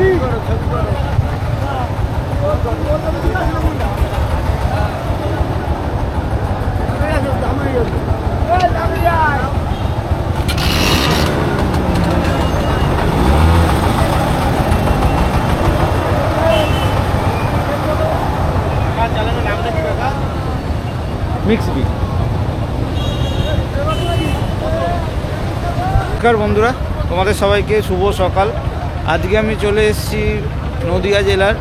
নমস্কার বন্ধুরা, তোমাদের সবাইকে শুভ সকাল। আজকে আমি চলে এসেছি নদিয়া জেলার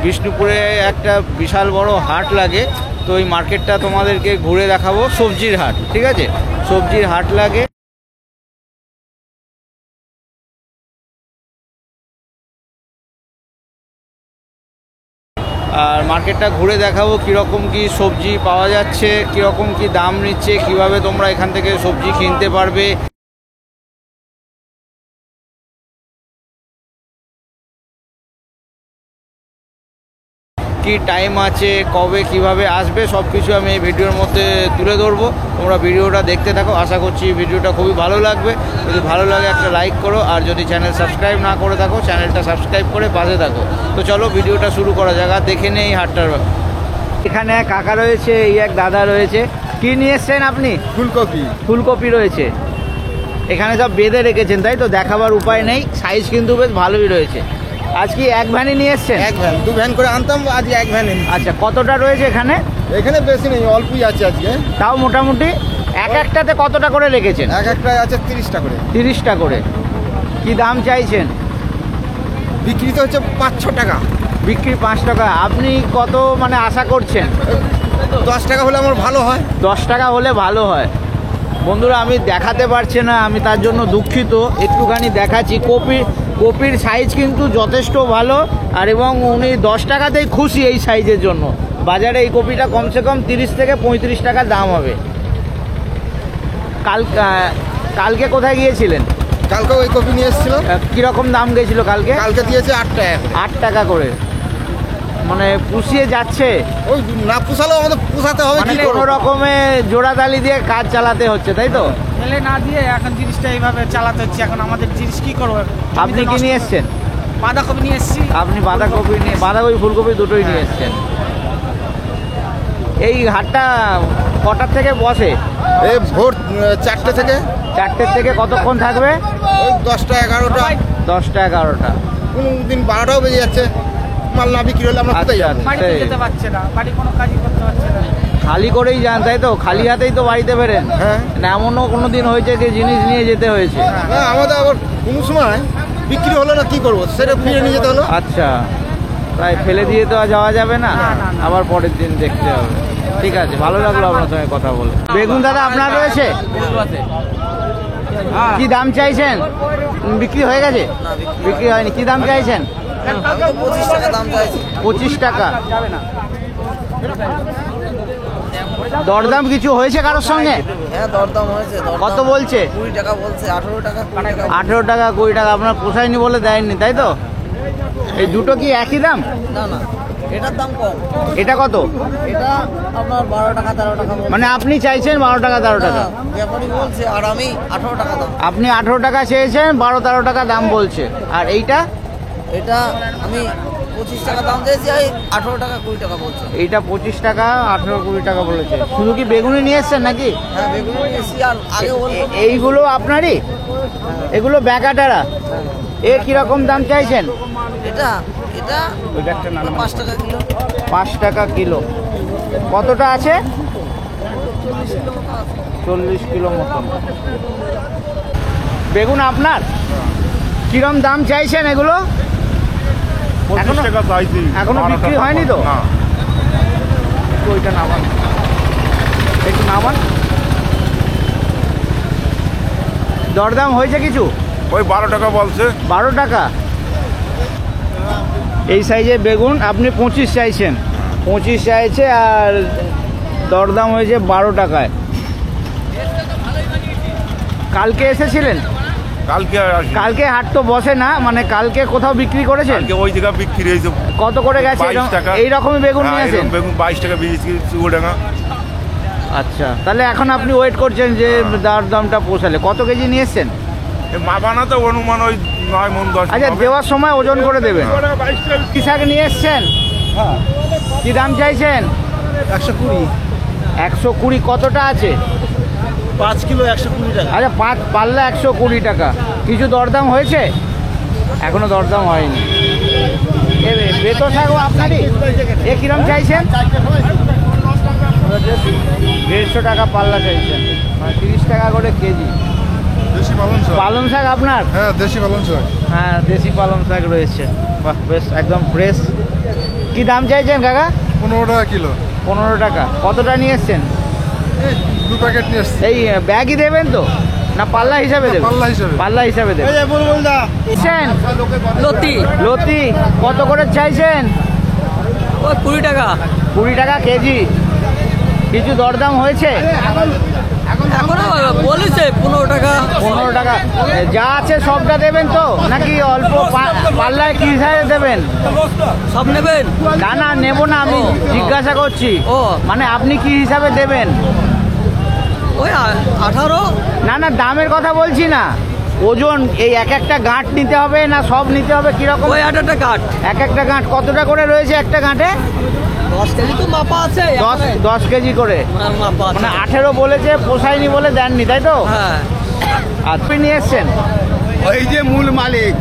বিষ্ণুপুরে একটা বিশাল বড় হাট লাগে। তো এই মার্কেটটা তোমাদেরকে ঘুরে দেখাবো। সবজির হাট, ঠিক আছে, সবজির হাট লাগে। আর মার্কেটটা ঘুরে দেখাবো কীরকম কি সবজি পাওয়া যাচ্ছে, কীরকম কি দাম নিচ্ছে, কিভাবে তোমরা এখান থেকে সবজি কিনতে পারবে, কি টাইম আছে, কবে কিভাবে আসবে, সব কিছু আমি এই ভিডিওর মধ্যে তুলে ধরবো। তোমরা ভিডিওটা দেখতে থাকো, আশা করছি ভিডিওটা খুবই ভালো লাগবে। যদি ভালো লাগে একটা লাইক করো, আর যদি চ্যানেল সাবস্ক্রাইব না করে থাকো চ্যানেলটা সাবস্ক্রাইব করে পাশে থাকো। তো চলো ভিডিওটা শুরু করা যাক, আর দেখে নেই হাটটার। এখানে এক কাকা রয়েছে, এই এক দাদা রয়েছে। কি নিয়ে এসছেন আপনি? ফুলকপি রয়েছে এখানে, সব বেঁধে রেখেছেন তাই তো, দেখাবার উপায় নেই। সাইজ কিন্তু বেশ ভালোই রয়েছে। আজ কি এক ভ্যানই নিয়ে এসছেন? এক ভ্যান, দু ভ্যান করে আনতাম, আজ এক ভ্যান। আচ্ছা, কতটা রয়েছে এখানে? এখানে বেশি নেই, অল্পই আছে আজকে। তাও মোটামুটি একটাতে কতটা করে রেখেছেন? একটায় আছে 30টা করে। 30টা করে। কি দাম চাইছেন? বিক্রি তো হচ্ছে 5-6 টাকা। বিক্রি 5 টাকা। আপনি কত মানে আশা করছেন? 10 টাকা হলে আমার ভালো হয়। 10 টাকা হলে ভালো হয়। বন্ধুরা, আমি দেখাতে পারছি না, আমি তার জন্য দুঃখিত। একটুখানি দেখাচ্ছি। কপির সাইজ কিন্তু যথেষ্ট ভালো, আর এবং উনি 10 টাকাতেই খুশি এই সাইজের জন্য। বাজারে এই কপিটা কমসে কম 30 থেকে 35 টাকা দাম হবে। কালকে কোথায় গিয়েছিলেন? কালকে ওই কপি নিয়ে এসেছিলাম। কীরকম দাম গেছিল কালকে? কালকে দিয়েছে 8 টাকা। 8 টাকা করে, মানে পুষিয়ে যাচ্ছে। ওই না পুষালেও আমাদের পুষাতে হবে, মানে কোনো রকমে জোড়াতালি দিয়ে কাজ চালাতে হচ্ছে, তাই তো? ফেলে না দিয়ে এখন জিনিসটা এইভাবে চালাতে হচ্ছে। এখন আমাদের জিনিস কি করবো? আপনি কি নিয়ে এসছেন? বাঁধাকপি নিয়ে এসছি। আপনি বাঁধাকপি ফুলকপি দুটোই নিয়ে এসছেন। এই হাটটা কটার থেকে বসে? এই ভোর 4টে থেকে। 4টে থেকে কতক্ষণ থাকবে? ওই 10টা 11টা। 10টা 11টা। কোন দিন 12টাও বেজে যাচ্ছে। মাল না বিক্রি হলে আমরা কোথায় যাবো? বাড়িতে যেতে পারছে না, বাড়ি কোনো কাজই করতে পারছে না। খালি করেই যান তাই তো? খালি হাতেই তো বাড়িতে ফেরেন? হ্যাঁ। না এমনও কোনো দিন হয়েছে যে জিনিস নিয়ে যেতে হয়েছে? না, আমাদের আবার কোনো সময় বিক্রি হলো না, কি করবো, সেটা ফিরে নিয়ে যেতে হলো। আচ্ছা, তাই ফেলে দিয়ে তো আর যাওয়া যাবে না, আবার পরের দিন দেখতে হবে। ঠিক আছে, ভালো লাগলো আপনার সঙ্গে কথা বলে। বেগুন দাদা আপনার রয়েছে? কি দাম চাইছেন? বিক্রি হয়ে গেছে? বিক্রি হয়নি। কি দাম চাইছেন? 25 টাকা দাম চাইছি। 25 টাকা। দরদাম কিছু হয়েছে কারোর সঙ্গে? হ্যাঁ, দরদাম হয়েছে। কত বলছে? 20 টাকা বলছে, 18 টাকা, 18 টাকা 20 টাকা। আপনার পোষায়নি বলে দেয়নি তাই তো? এই দুটো কি একই দাম? না না, এটার দাম কম। এটা কত? এটা আপনার 12 টাকা 13 টাকা বলছে। মানে আপনি চাইছেন 12 টাকা 13 টাকা? ব্যাপারী বলছে, আর আমি 18 টাকা দাম। আপনি 18 টাকা চেয়েছেন, 12-13 টাকা দাম বলছে। আর এইটা? এটা আমি 25 টাকা দাম দিয়েছি, 18 টাকা 20 টাকা বলছে। এইটা 25 টাকা, 18-20 টাকা বলেছে। শুধু কি বেগুনি নিয়ে এসছেন নাকি? হ্যাঁ, বেগুন নিয়েছি। আর আগে বলবো এইগুলো আপনারই? এগুলো ব্যাকাটারা? এ কিরকম দাম চাইছেন? এটা 5 টাকা কিলো। 5 টাকা কিলো। কতটা আছে? 40 কিলো মতন বেগুন আপনার। কিরম দাম চাইছেন এগুলো? এখনো বিক্রি হয়নি তো? ওইটা নামান, একটু নামান। দরদাম হয়েছে কিছু? ওই 12 টাকা বলছে। 12 টাকা। এই সাইজের বেগুন আপনি 25 চাইছেন। 25 চাইছে, আর দরদাম হয়েছে 12 টাকায়। কালকে এসেছিলেন? কালকে হাট তো বসে না, মানে কালকে কোথাও বিক্রি করেছেন? ওই জায়গা বিক্রি হয়েছে। কত করে গেছে? 22 টাকা। এইরকমই বেগুন নিয়েছেন? বেগুন 22 টাকা বেরিয়েছে চুয়াডাঙ্গা। আচ্ছা, তাহলে এখন আপনি ওয়েট করছেন যে দামটা পোষালে। কত কেজি নিয়ে এসছেন? মাপানা তো অনুমান ওই 9 মন 10 আচ্ছা, দেওয়ার সময় ওজন করে দেবেন। কি শাক নিয়ে এসছেন? কি দাম চাইছেন? 120। 120। কতটা আছে? 5 কিলো 120 টাকা। আচ্ছা, 5 পাল্লা 120 টাকা। কিছু দরদাম হয়েছে? এখনো দরদাম হয়নি। এ বেতো শাকও আপনারই? এ কিরম চাইছেন? 150 টাকা পাল্লা চাইছেন, মানে 30 টাকা করে কেজি। দেশি পালং শাক। পালং শাক আপনার? হ্যাঁ, দেশি পালং শাক। হ্যাঁ, দেশি পালং শাক রয়েছে। বাহ, বেশ একদম ফ্রেশ। কি দাম চাইছেন কাকা? 15 টাকা কিলো। 15 টাকা। কতটা নিয়ে এসছেন? 2 প্যাকেট নিয়ে আসছি। এই ব্যাগই দেবেন তো, না পাল্লা হিসাবে দেবেন? পাল্লা হিসাবে। পাল্লা হিসাবে দেবেন। চাইছেন? লতি লতি কত করে চাইছেন? ওই 20 টাকা। 20 টাকা কেজি। কিছু দরদাম হয়েছে? এখনো বলেছে 15 টাকা। 15 টাকা। যা আছে সবটা দেবেন তো, নাকি অল্প পাল্লায় কি হিসাবে দেবেন? সব নেবেন? না না, নেবো না, আমি জিজ্ঞাসা করছি। ও। মানে আপনি কি হিসাবে দেবেন? ওই 18। না না, দামের কথা বলছি না, ওজন। এই এক একটা গাঁট নিতে হবে না সব নিতে হবে, কিরকম? ওই 8টা কাঠ। এক একটা গাঁট কতটা করে রয়েছে একটা গাঁটে? 10 কেজি তো মাপা আছে। 10 কেজি করে। মাপা আছে। মানে 18 বলেছে, পোষায়নি বলে দেননি, তাই তো? হ্যাঁ। আপনি নিয়ে এসছেন? ওই যে মূল মালিক,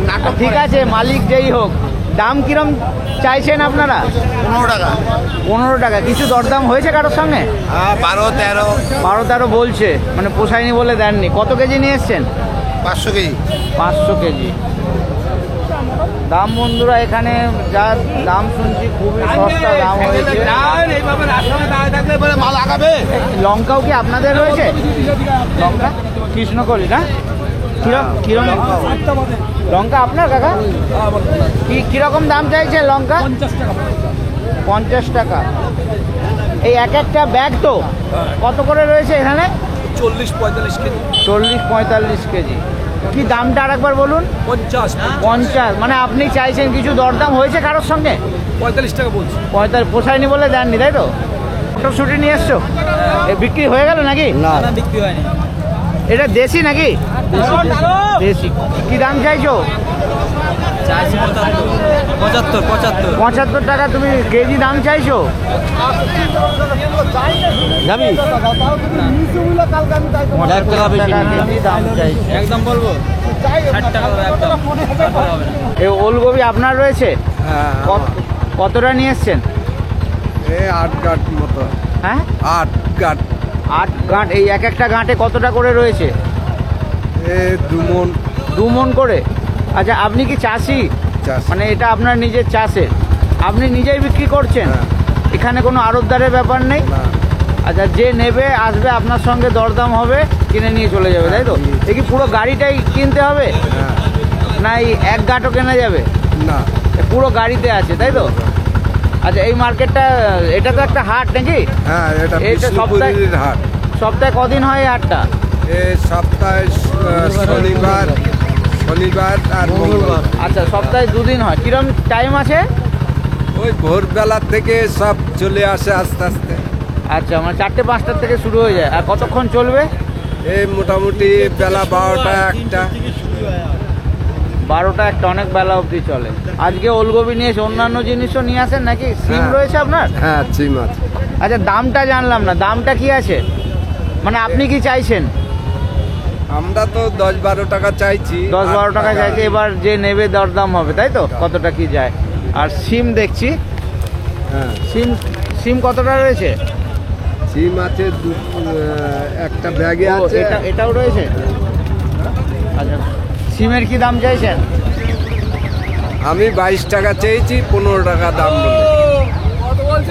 নাটক ঠিক আছে, মালিক যেই হোক। দাম কিরম চাইছেন আপনারা? 15 টাকা। 15 টাকা। কিছু দরদাম হয়েছে কারোর সঙ্গে? 12 13 12-13 বলছে, মানে পোষায়নি বলে দেননি। কত কেজি নিয়ে এসছেন? 500 কেজি। 500 কেজি। দাম বন্ধুরা, এখানে যা দাম শুনছি খুবই সস্তা দাম হয়েছে। এইভাবে রাস্তায় দাঁড়িয়ে থাকলে বলে মাল আগাবে। লঙ্কাও কি আপনাদের রয়েছে? লঙ্কা কৃষ্ণকলি না? কিরম লঙ্কা আপনার কাকা? কিরকম দাম চাইছে লঙ্কা? 50 টাকা। এই এক একটা ব্যাগ তো কত করে রয়েছে এখানে? 40-45 কেজি। 40-45 কেজি। কি দামটা আরেকবার বলুন? 50। মানে আপনি চাইছেন, কিছু দরদাম হয়েছে কারোর সঙ্গে? 45 টাকা বলছি। 45 পোষায়নি বলে দেননি, তাই তো? মটরশুঁটি নিয়ে এসছো? বিক্রি হয়ে গেল নাকি? না বিক্রি হয়নি। এটা দেশি নাকি? দেশি। কি দাম চাইছো? 75 টাকা তুমি কেজি দাম চাইছো? যাবি? 75 টাকা কেজি দাম চাইছো। একদম বলবো 60 টাকা একদম। এই ওলকপি আপনার রয়েছে? কতটা নিয়ে এসছেন? 8 গাঁট মতো। হ্যাঁ, 8 গাঁট। 8 গাঁট। এই এক একটা গাঁটে কতটা করে রয়েছে? 2 মন। 2 মন করে। আচ্ছা, আপনি কি চাষি? মানে এটা আপনার নিজের চাষের, আপনি নিজেই বিক্রি করছেন? এখানে কোনো আড়তদারের ব্যাপার নেই? আচ্ছা, যে নেবে আসবে, আপনার সঙ্গে দরদাম হবে, কিনে নিয়ে চলে যাবে, তাই তো? এ কি পুরো গাড়িটাই কিনতে হবে, না এই এক গাঁটও কেনা যাবে? না, পুরো গাড়িতে আছে, তাই তো? আচ্ছা, এই মার্কেটটা, এটা তো একটা হাট নাকি? হ্যাঁ, এটা এইটা বিষ্ণুপুরের হাট। সপ্তাহে কদিন হয় এই হাটটা? এই সপ্তাহে শনিবার আর মঙ্গলবার। আচ্ছা, সপ্তাহে 2 দিন হয়। কিরম টাইম আছে? ওই ভোরবেলা থেকে সব চলে আসে আস্তে আস্তে। আচ্ছা, মানে 4টে-5টার থেকে শুরু হয়ে যায়। আর কতক্ষণ চলবে? এই মোটামুটি বেলা 12টা 1টা। 12টা 1টা, অনেক বেলা অবধি চলে। আজকে ওলকপি নিয়ে এসে অন্যান্য জিনিসও নিয়ে আসেন নাকি? সিম রয়েছে আপনার? হ্যাঁ, সিম আছে। আচ্ছা, দামটা জানলাম না, দামটা কি আছে? মানে আপনি কি চাইছেন? আমরা তো 10-12 টাকা চাইছি। 10-12 টাকা চাইছে, এবার যে নেবে দরদাম হবে, তাই তো? কতটা কি যায়। আর সিম দেখছি, হ্যাঁ, সিম কতটা রয়েছে? সিম আছে একটা ব্যাগে ও, আছে। এটাও রয়েছে। আচ্ছা, সিমের কি দাম চাইছেন? আমি 22 টাকা চেয়েছি, 15 টাকা দাম বলে।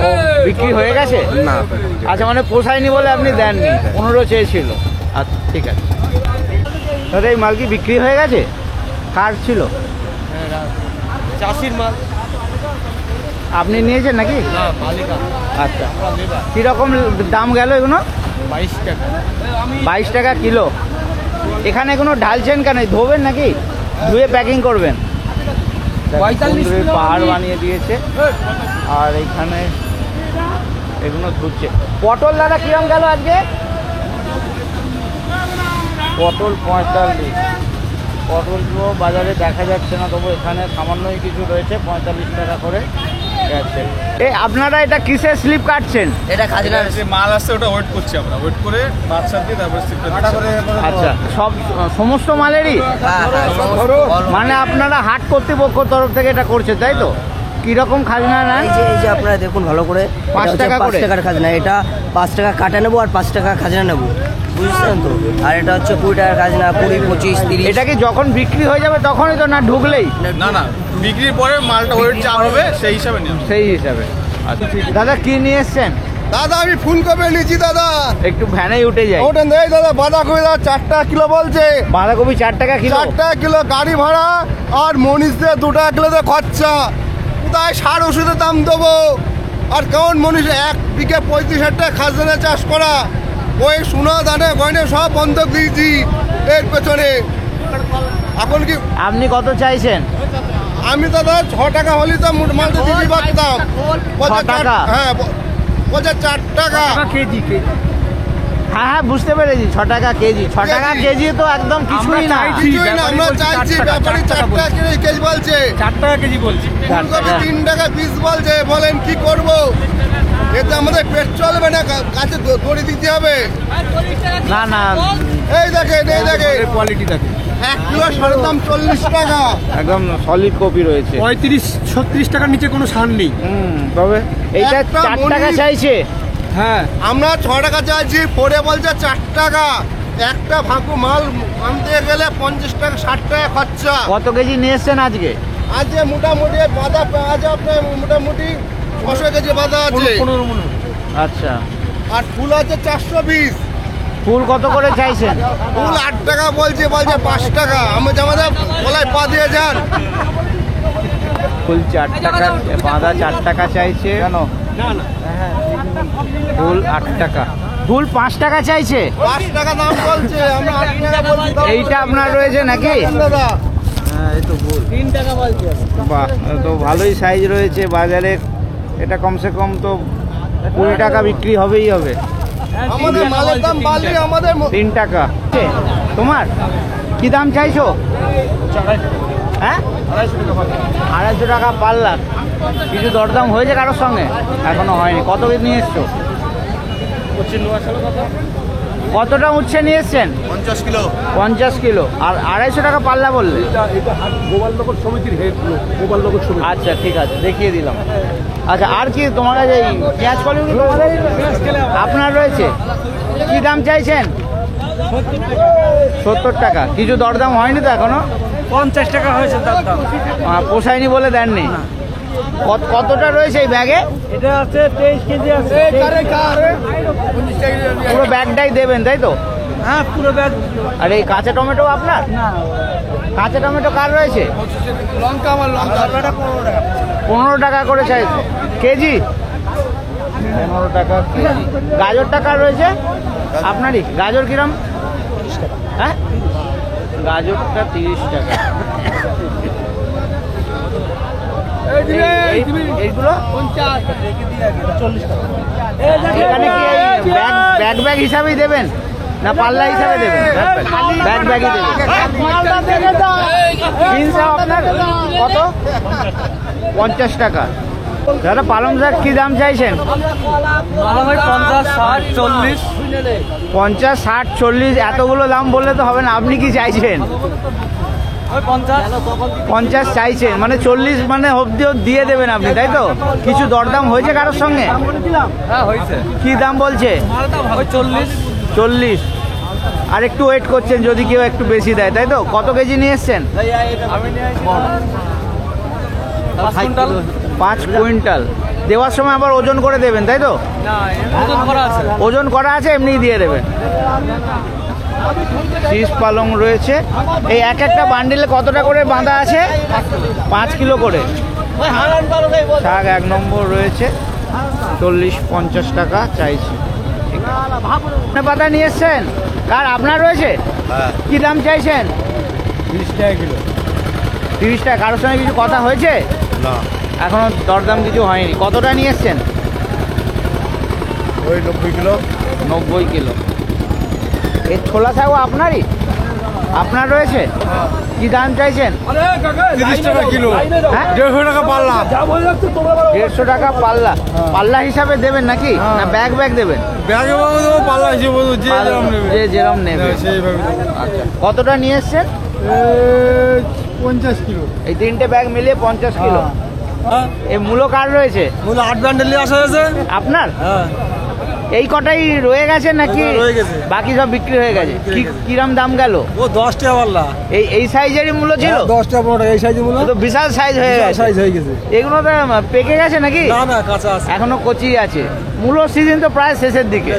ও, বিক্রি হয়ে গেছে? না। আচ্ছা, মানে পোষায়নি বলে আপনি দেননি, 15 চেয়েছিল। আচ্ছা, ঠিক আছে। দাদা, এই মাল কি বিক্রি হয়ে গেছে? কার ছিল? চাষির মাল। আপনি নিয়েছেন নাকি? না, মালিকা। আচ্ছা, কীরকম দাম গেল এগুলো? 22 টাকা। 22 টাকা কিলো। এখানে কোনো ঢালছেন কেন? ধোবেন নাকি? ধুয়ে প্যাকিং করবেন? 45 কিলো পাহাড় বানিয়ে দিয়েছে, আর এইখানে এগুলো ধুচ্ছে। পটল দাদা কিরম গেল আজকে? পটল 45। পটলগুলো বাজারে দেখা যাচ্ছে না, তবু এখানে সামান্যই কিছু রয়েছে, 45 টাকা করে গেছে। আপনারা এটা কিসের স্লিপ কাটছেন? এটা খাজনার যে মাল আসছে ওটা ওয়েট করছি আমরা, ওয়েট করে বাদশা দিয়ে তারপরে আচ্ছা, সব সমস্ত মালেরই? হ্যাঁ, মানে আপনারা হাট কর্তৃপক্ষ তরফ থেকে এটা করছে, তাই তো? কিরকম খাজনা নেন? এই যে আপনারা দেখুন ভালো করে, 5 টাকা করে? 5 টাকার খাজনা। এটা 5 টাকা কাটা নেবো আর 5 টাকা খাজনা নেবো, বুঝছেন তো? আর এটা হচ্ছে 20 টাকার খাজনা, 20, 25, 30। এটা কি যখন বিক্রি হয়ে যাবে তখনই তো, না ঢুকলেই? না বিক্রির পরে মালটা ওয়েট যা হবে সেই হিসাবে নিয়ে সেই হিসাবে। আচ্ছা, দাদা কি নিয়ে এসছেন? দাদা আমি ফুলকপি নিচ্ছি দাদা। একটু ভ্যানে উঠে যাই। ওটা নেই দাদা, বাঁধাকপি দাদা 4 টাকা কিলো বলছে। বাঁধাকপি 4 টাকা কিলো? 4 টাকা কিলো গাড়ি ভাড়া আর মনীষদের 2 টাকা কিলোতে খরচা। কোথায় সার ওষুধের দাম দেবো? আর কেমন মনীষ 1 বিঘে 35,000 টাকা খাজনা চাষ করা, ওই সোনা দানে গয়নে সব বন্ধক দিয়েছি এর পেছনে। এখন কি আপনি কত চাইছেন? আমি দাদা 6 টাকা হলে তো মালটা দিতে পারতাম। 6 টাকা? হ্যাঁ, বলছে 4 টাকা কেজি? হ্যাঁ হ্যাঁ, বুঝতে পেরেছি, 6 টাকা কেজি। 6 টাকা কেজি তো একদম কিছুই না। কিছুই না, আমরা চাইছি ব্যাপারী 4 টাকা কেজি বলছে। 4 টাকা কেজি বলছি। ফুলকপি 3 টাকা পিস বলছে। বলেন কি করব? এতে আমাদের পেট চলবে না, কাছে দড়ি দিতে হবে। না না, এই দেখেন কোয়ালিটি থাকে 1 কিলো সারের দাম 40 টাকা। একদম সলিড কপি রয়েছে। 35-36 টাকার নিচে কোনো সার নেই। তবে এইটা একটা 4 টাকা মণি- চাইছে। হ্যাঁ, আমরা 6 টাকা চাইছি, পরে বলছে 4 টাকা। একটা ফাঁকু মাল আনতে গেলে 50 টাকা 60 টাকা খরচা। কত কেজি নিয়ে এসছেন আজকে? আজকে মোটামুটি বাঁধা আছে আপনার, মোটামুটি 600 কেজি বাঁধা আছে। 15 মনে আচ্ছা, আর ফুল আছে 420। ফুল কত করে চাইছেন? ফুল 8 টাকা বলছে 5 টাকা। আমাদের গলায় পা দিয়ে যান। ফুল 4 টাকা বাঁধা, 4 টাকা চাইছে। কেন? ফুল 8 টাকা, ফুল 5 টাকা চাইছে। 5 টাকা দাম বলছে, আমরা 8 টাকা বলছি। দাম এইটা আপনার রয়েছে নাকি? দাদা বাহ, তো ভালোই সাইজ রয়েছে বাজারে। এটা কমসে কম তো 20 টাকা বিক্রি হবেই হবে। আমাদের মালের দাম বাড়লে আমাদের 3 টাকা। তোমার কি দাম চাইছো? হ্যাঁ, 250 টাকা পাল্লা। কিছু দরদাম হয়েছে কারোর সঙ্গে? এখনো হয়নি। কত নিয়ে এসছো? কতটা উচ্ছে নিয়ে এসছেন? 50 কিলো। 50 কিলো। আর 250 টাকা পাল্লা বললে? গোপালনগর সমিতির হেড, গোপালনগর সমিতি। আচ্ছা, ঠিক আছে, দেখিয়ে দিলাম। আচ্ছা, আর কি তোমার কাছে এই পেঁয়াজ কলিগুলো আপনার রয়েছে? কি দাম চাইছেন? 70 টাকা। কিছু দরদাম হয়নি তো এখনো? 50 টাকা হয়েছে তার দাম। পোষায়নি বলে দেননি? কতটা রয়েছে এই ব্যাগে? এটা আছে 23 কেজি আছে। পুরো ব্যাগটাই দেবেন, তাই তো? হ্যাঁ, পুরো ব্যাগ। আর এই কাঁচা টমেটো আপনার? না, কাঁচা টমেটো কার রয়েছে? লঙ্কা আমার লঙ্কা 15 টাকা করে চাইছে কেজি। 15 টাকা কেজি। গাজরটা কার রয়েছে? আপনারই। গাজর কিরম? হ্যাঁ, গাজরটা 30 টাকা। এইগুলো 40 টাকা। এখানে কি ব্যাগ ব্যাগ হিসাবেই দেবেন না পাল্লা হিসাবে দেবেন? ব্যাগ ব্যাগই দেবেন। বিনস আপনার কত? 50 টাকা। দাদা, পালং শাক কি দাম চাইছেন? 50, 60, 40। 50, 60, 40 এতগুলো দাম বললে তো হবে না। আপনি কি চাইছেন? 50 চাইছেন, মানে 40 মানে অব্দিও দিয়ে দেবেন আপনি, তাই তো? কিছু দরদাম হয়েছে কারোর সঙ্গে? হ্যাঁ, হয়েছে। কি দাম বলছে? ওই 40। 40। আর একটু ওয়েট করছেন যদি কেউ একটু বেশি দেয়, তাই তো? কত কেজি নিয়ে এসছেন? আমি নিয়ে আসি 5 কুইন্টাল। দেওয়ার সময় আবার ওজন করে দেবেন, তাই তো? না, ওজন করা আছে। ওজন করা আছে, এমনিই দিয়ে দেবেন। শীষ পালং রয়েছে। এই একটা বান্ডিলে কতটা করে বাঁধা আছে? 5 কিলো করে। শাক 1 নম্বর রয়েছে, 40-50 টাকা চাইছে। পাতা নিয়ে এসছেন? কার? আপনার রয়েছে? কি দাম চাইছেন? 30 টাকা কিলো। 30 টাকা। কারোর সঙ্গে কিছু কথা হয়েছে? না, এখনো দরদাম কিছু হয়নি। কতটা নিয়ে এসছেন? ওই 90 কিলো। 90 কিলো। এই ছোলা শাকও আপনারই? আপনার রয়েছে? কি দাম চাইছেন? 30 টাকা কিলো, হ্যাঁ 150 টাকা পাল্লা। 150 টাকা পাল্লা। পাল্লা হিসাবে দেবেন নাকি না ব্যাগ ব্যাগ দেবেন? ব্যাগে বাবু দেবো, পাল্লা হিসেবে দেবো, যে যেরকম নেবে। যে যেরকম নেবে। সেইভাবে দেবো। আচ্ছা, কতটা নিয়ে এসছেন? 50 কিলো। এই 3টে ব্যাগ মিলিয়ে 50 কিলো। এই মূলো কার রয়েছে? বলে 8 বান্ডেল নিয়ে আসা হয়েছে। আপনার? হ্যাঁ, এই কটাই রয়ে গেছে নাকি রয়ে গেছে। বাকি সব বিক্রি হয়ে গেছে? কিরম দাম গেল? ও 10 টাকা পাল্লা। এই সাইজেরই মূল্য ছিল? 10 টাকা 15 টাকা এই সাইজে বলো। এ তো বিশাল সাইজ হয়ে গেছে। সাইজ হয়ে গেছে। এগুলো তো পেকে গেছে নাকি? না না, কাঁচা আছে। এখনো কচি আছে। মূলো সিজন তো প্রায় শেষের দিকে,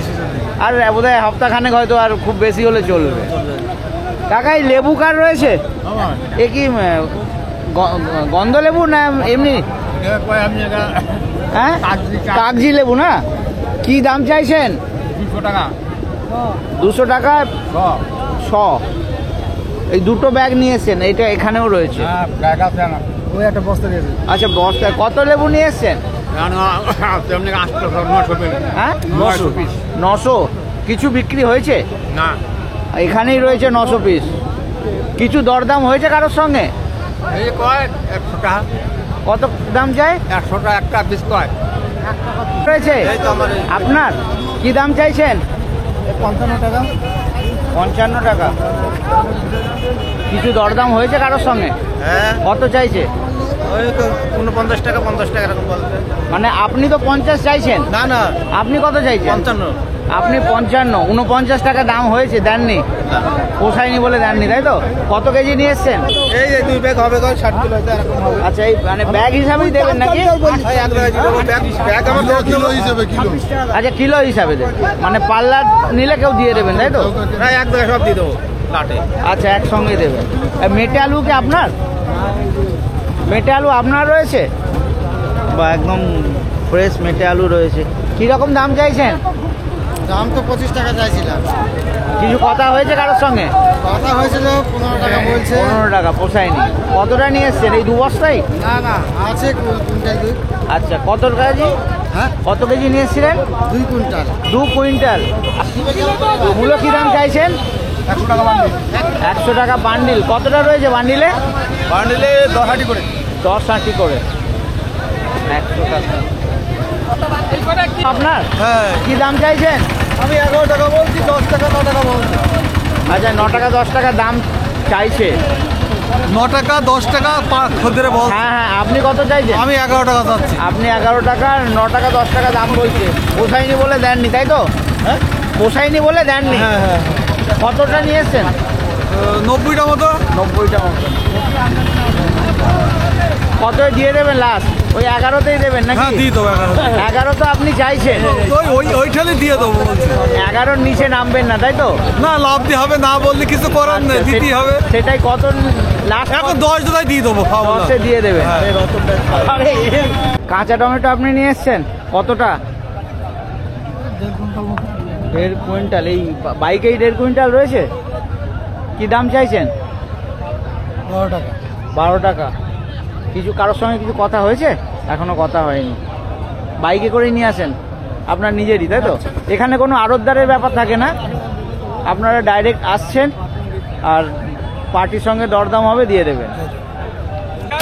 আর বোধহয় সপ্তাহখানেক হয়তো আর খুব বেশি হলে চলবে। কাকা এই লেবু কার রয়েছে? এ কি গন্ধ লেবু না এমনি? হ্যাঁ কাগজি লেবু না? কি দাম চাইছেন? 200 টাকা। 200 টাকা শ। এই দুটো ব্যাগ নিয়ে এসছেন, এইটা এখানেও রয়েছে। হ্যাঁ, ব্যাগ আছে না। ওই একটা বস্তা দিয়েছে। আচ্ছা, বস্তায় কত লেবু নিয়ে এসছেন? তেমনি 800 900 পিস। হ্যাঁ 900 পিস। 900। কিছু বিক্রি হয়েছে? না, এখানেই রয়েছে 900 পিস। কিছু দরদাম হয়েছে কারোর সঙ্গে? এই কয় 100 টাকা। কত দাম চাই? 100 টাকা একটা পিস কয়। রয়েছে আপনার? কি দাম চাইছেন? 55 টাকা। 55 টাকা। কিছু দরদাম হয়েছে কারোর সঙ্গে? হ্যাঁ, কত চাইছে? ওই তো 49 টাকা 50 টাকা এরকম বলছে। মানে আপনি তো 50 চাইছেন? না না, আপনি কত চাইছেন? 55। আপনি 55। 49 টাকা দাম হয়েছে, দেননি? পোষায়নি বলে দেননি, তাই তো? কত কেজি নিয়ে এসছেন? এই যে 2 ব্যাগ হবে, 60 কিলো এরকম হবে। আচ্ছা, এই মানে ব্যাগ হিসাবেই দেবেন নাকি? ভাই এক ব্যাগ দেবো, ব্যাগ আমার কিলো হিসেবে কিলো। আচ্ছা, কিলো হিসাবে দেবেন, মানে পাল্লা নিলে কেউ দিয়ে দেবেন, তাই তো? না, এক ব্যাগ সব দিয়ে দেবো লাটে। আচ্ছা, একসঙ্গে দেবেন। মেটে আলু কি আপনার? মেটে আলু আপনার রয়েছে? বা একদম ফ্রেশ মেটে আলু রয়েছে। কীরকম দাম চাইছেন? দাম তো 25 টাকা চাইছিলাম, কিছু কথা হয়েছে কারোর সঙ্গে? কথা হয়েছিল 15 টাকা বলছে। 15 টাকা পোষায়নি। কতটা নিয়ে এসছেন? এই 2 বস্তাই? না না, আছে কুইন্টাল 2। আচ্ছা, কত কেজি? হ্যাঁ, কত কেজি নিয়ে এসছিলেন? 2 কুইন্টাল। 2 কুইন্টাল। মূলো কি দাম চাইছেন? 100 টাকা বান্ডিল। 100 টাকা বান্ডিল। কতটা রয়েছে বান্ডিলে? বান্ডিলে 10 আটি করে। 10 আটি করে। 100 টাকা। আপনার? হ্যাঁ, কি দাম চাইছেন? আমি 11 টাকা বলছি, 10 টাকা 9 টাকা বলছি। আচ্ছা, 9 টাকা 10 টাকা দাম চাইছে। 9 টাকা 10 টাকা খদ্দের বল। হ্যাঁ হ্যাঁ, আপনি কত চাইছেন? আমি 11 টাকা চাচ্ছি। আপনি 11 টাকা, 9 টাকা 10 টাকা দাম বলছে। পোষায়নি বলে দেননি, তাই তো? হ্যাঁ পোষায়নি বলে দেননি। হ্যাঁ হ্যাঁ, কতটা নিয়ে এসছেন? 90টা মতো। 90টা মতো। কত দিয়ে দেবেন লাস্ট? ওই 11তেই দেবেন নাকি? হ্যাঁ, দিয়ে দেবো 11। 11 তো আপনি চাইছেন। ওইখানে দিয়ে দেবো বলছি। 11-র নিচে নামবেন না, তাই তো? না, লাভ দিয়ে হবে না, বললে কিছু করার নেই, আচ্ছা, দিতেই হবে। সেটাই। কত লাস্ট? এখন 10 টাকায় দিয়ে দেবো। 10-এ দিয়ে দেবেন। হ্যাঁ। আরে, কাঁচা টমেটো আপনি নিয়ে এসছেন কতটা? 1.5 কুইন্টাল। এই বাইকেই 1.5 কুইন্টাল রয়েছে। কি দাম চাইছেন? 12 টাকা। 12 টাকা। কিছু কারোর সঙ্গে কিছু কথা হয়েছে? এখনো কথা হয়নি। বাইকে করে নিয়ে আসেন আপনার নিজেরই, তাই তো? এখানে কোনো আড়তদারের ব্যাপার থাকে না, আপনারা ডাইরেক্ট আসছেন আর পার্টির সঙ্গে দরদাম হবে, দিয়ে দেবেন।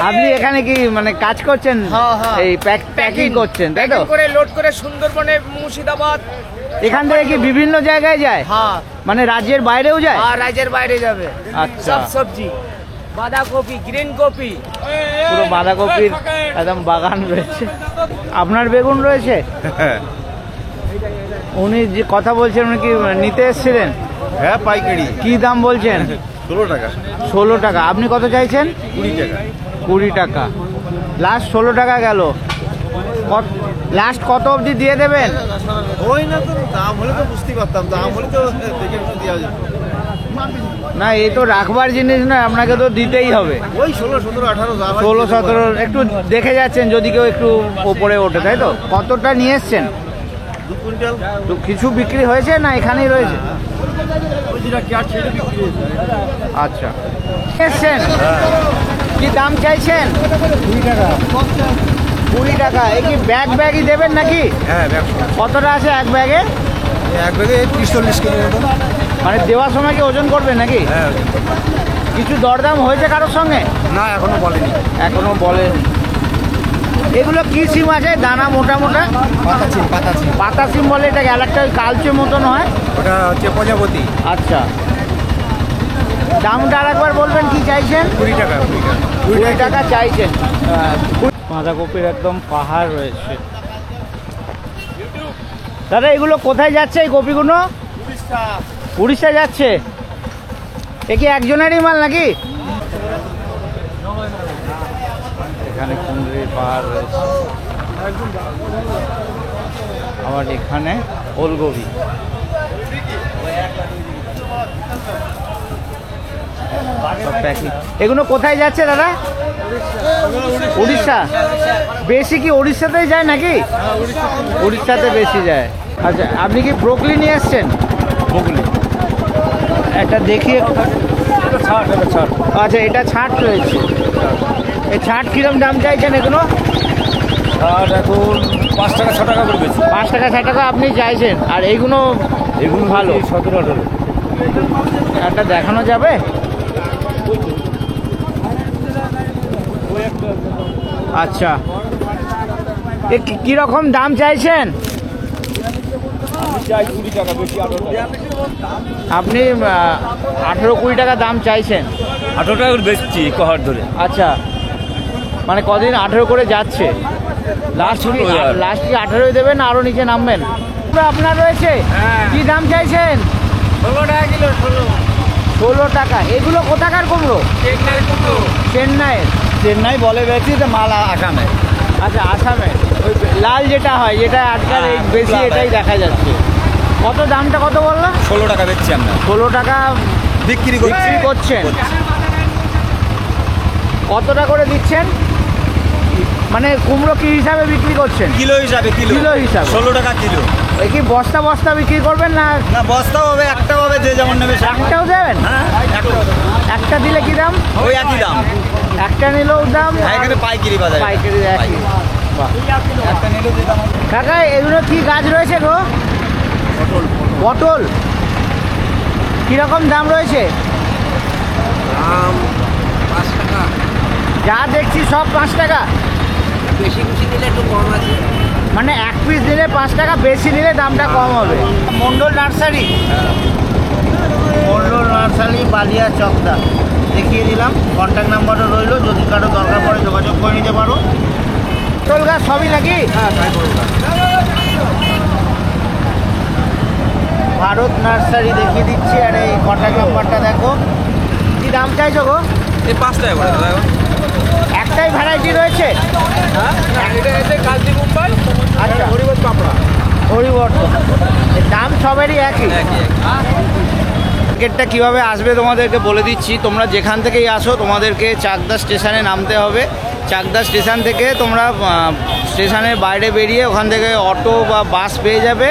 আপনি এখানে কি মানে কাজ করছেন? এই প্যাকিং করছেন, তাই তো? করে লোড করে সুন্দরবনে, মুর্শিদাবাদ, এখান থেকে কি বিভিন্ন জায়গায় যায়? হ্যাঁ, মানে রাজ্যের বাইরেও যায়? আর রাজ্যের বাইরে যাবে। আচ্ছা, সব সবজি, বাঁধাকপি, গ্রিন কপি, পুরো বাঁধাকপির একদম বাগান রয়েছে। আপনার বেগুন রয়েছে? উনি যে কথা বলছেন, উনি কি নিতে এসেছিলেন? হ্যাঁ, পাইকারি। কি দাম বলছেন? 16 টাকা। 16 টাকা। আপনি কত চাইছেন? 20 টাকা। 20 টাকা। লাস্ট 16 টাকা গেল। লাস্ট কত অবধি দিয়ে দেবেন? ওই না, তো দাম হলে তো বুঝতেই পারতাম, দাম হলে তো দেখে দেওয়া যেত। না, এই তো রাখবার জিনিস না, আপনাকে তো দিতেই হবে। ওই 16, 17, 18 যা হয় 16, 17 একটু দেখে যাচ্ছেন যদি কেউ একটু ওপরে ওঠে, তাই তো? কতটা নিয়ে এসছেন? 2 কুইন্টাল। তো কিছু বিক্রি হয়েছে না এখানেই রয়েছে? ওই যেটা ক্যাট ছেড়ে বিক্রি হয়েছে। আচ্ছা, এসছেন। কি দাম চাইছেন? 20 টাকা। 20 টাকা। এই কি ব্যাগই দেবেন নাকি? হ্যাঁ, ব্যাগ কতটা আছে এক ব্যাগে? এক ব্যাগে 30-40 কিলো মতো। মানে দেওয়ার সময় কি ওজন করবে নাকি? হ্যাঁ। কিছু দরদাম হয়েছে কারোর সঙ্গে? না, এখনো বলেনি। এখনো বলেনি। এগুলো কি সিম আছে, দানা মোটা মোটা? পাতা সিম বলে এটাকে, আর একটা কালচে মতন হয় ওটা হচ্ছে প্রজাপতি। আচ্ছা, দামটা আর একবার বলবেন, কি চাইছেন? 20 টাকা। 20 টাকা চাইছেন। বাঁধাকপির একদম পাহাড় রয়েছে। দাদা এগুলো কোথায় যাচ্ছে এই কপিগুলো? উড়িষ্যা যাচ্ছে। এ কি একজনেরই মাল নাকি? এখানে কুমড়ির পাহাড় রয়েছে, আবার এখানে ওলকপি। এগুলো কোথায় যাচ্ছে দাদা? উড়িষ্যা। বেশি কি উড়িষ্যাতেই যায় নাকি? উড়িষ্যাতে বেশি যায়। আচ্ছা, আপনি কি ব্রোকলি নিয়ে এসছেন? ব্রোকলি একটা দেখিয়ে। আচ্ছা, এটা ছাট রয়েছে। এই ছাট কিরম দাম চাইছেন এগুলো? আর এখন 5 টাকা 6 টাকা করে বেশি। 5 টাকা 6 টাকা আপনি চাইছেন। আর এইগুলো ভালো 17-18। একটা দেখানো যাবে? আচ্ছা, এ কিরকম দাম চাইছেন চাই 20 টাকা, বেশি 18 টাকা। আপনি? 18-20 টাকা দাম চাইছেন। 18 টাকা করে বেচছি কহার ধরে। আচ্ছা, মানে কদিন 18 করে যাচ্ছে? লাস্ট কি 18ই দেবেন না আরও নিচে নামবেন? আপনার রয়েছে, কি দাম চাইছেন? 16 টাকা কিলো। 16 টাকা। এগুলো কোথাকার কুমড়ো? চেন্নাইয়ের। চেন্নাই বলে বেশি, তো মাল আসামে। আচ্ছা, আসামের ওই লাল যেটা হয়, যেটা আজকাল এই বেশি, এটাই দেখা যাচ্ছে। কত দামটা কত বললো? 16 টাকা বেচছি আমরা। 16 টাকা বিক্রি করছেন। কতটা করে দিচ্ছেন? মানে কুমড়ো কি হিসাবে বিক্রি করছেন? কিলো হিসাবে। কিলো হিসাবে 16 টাকা কিলো। এ কি বস্তা বস্তা বিক্রি করবেন না? না, বস্তা হবে, একটা হবে, যে যেমন নেবে। একটাও দেবেন? হ্যাঁ, একটা দিলে কি দাম? ওই একই দাম। একটা নিলেও দাম? এখানে পাইকারি বাজার। পাইকারি একই। বাহ। একটা নিলেও যে দাম। কাকা এগুলো কি গাছ রয়েছে গো? পটল। কিরকম দাম রয়েছে? দাম 5 টাকা। যা দেখছি সব 5 টাকা। বেশি বেশি দিলে একটু কম আছে। মানে 1 পিস নিলে 5 টাকা, বেশি নিলে দামটা কম হবে। মন্ডল নার্সারি। মন্ডল নার্সারি, বালিয়া চকদা। দেখিয়ে দিলাম, কন্ট্যাক্ট নাম্বারও রইলো, যদি কারো দরকার পড়ে যোগাযোগ করে নিতে পারো। পটল গাছ সবই নাকি? ভারত নার্সারি দেখিয়ে দিচ্ছি। আর এই কন্ট্যাক্ট নাম্বারটা দেখো। কি দাম চাইছো গো? এই 5 টাকা করে দাদা। একটাই ভ্যারাইটি রয়েছে? আচ্ছা, হরিবর্ধন। দাম সবেরই একই। মার্কেটটা কীভাবে আসবে তোমাদেরকে বলে দিচ্ছি। তোমরা যেখান থেকেই আসো, তোমাদেরকে চাকদা স্টেশনে নামতে হবে। চাকদা স্টেশন থেকে তোমরা স্টেশনের বাইরে বেরিয়ে ওখান থেকে অটো বা বাস পেয়ে যাবে।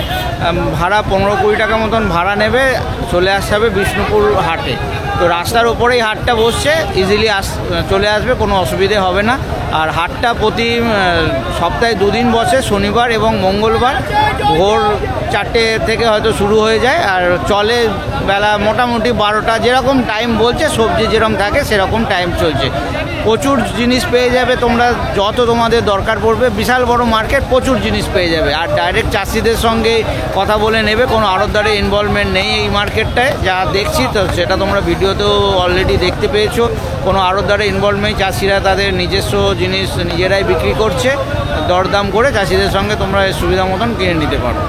ভাড়া 15-20 টাকা মতন ভাড়া নেবে। চলে আসতে হবে বিষ্ণুপুর হাটে। তো রাস্তার ওপরেই হাটটা বসছে, ইজিলি চলে আসবে, কোনো অসুবিধে হবে না। আর হাটটা প্রতি সপ্তাহে 2 দিন বসে, শনিবার এবং মঙ্গলবার। ভোর 4টে থেকে হয়তো শুরু হয়ে যায়, আর চলে বেলা মোটামুটি 12টা। যেরকম টাইম বলছে, সবজি যেরকম থাকে সেরকম টাইম চলছে। প্রচুর জিনিস পেয়ে যাবে তোমরা, যত তোমাদের দরকার পড়বে। বিশাল বড় মার্কেট, প্রচুর জিনিস পেয়ে যাবে। আর ডাইরেক্ট চাষিদের সঙ্গে কথা বলে নেবে, কোনো আড়তদারের ইনভলভমেন্ট নেই এই মার্কেটটায়। যা দেখছি তো সেটা তোমরা ভিডিওতেও অলরেডি দেখতে পেয়েছো। কোনো আড়তদারের ইনভলভমেন্ট, চাষিরা তাদের নিজস্ব জিনিস নিজেরাই বিক্রি করছে। দরদাম করে চাষিদের সঙ্গে তোমরা সুবিধা মতন কিনে নিতে পারো।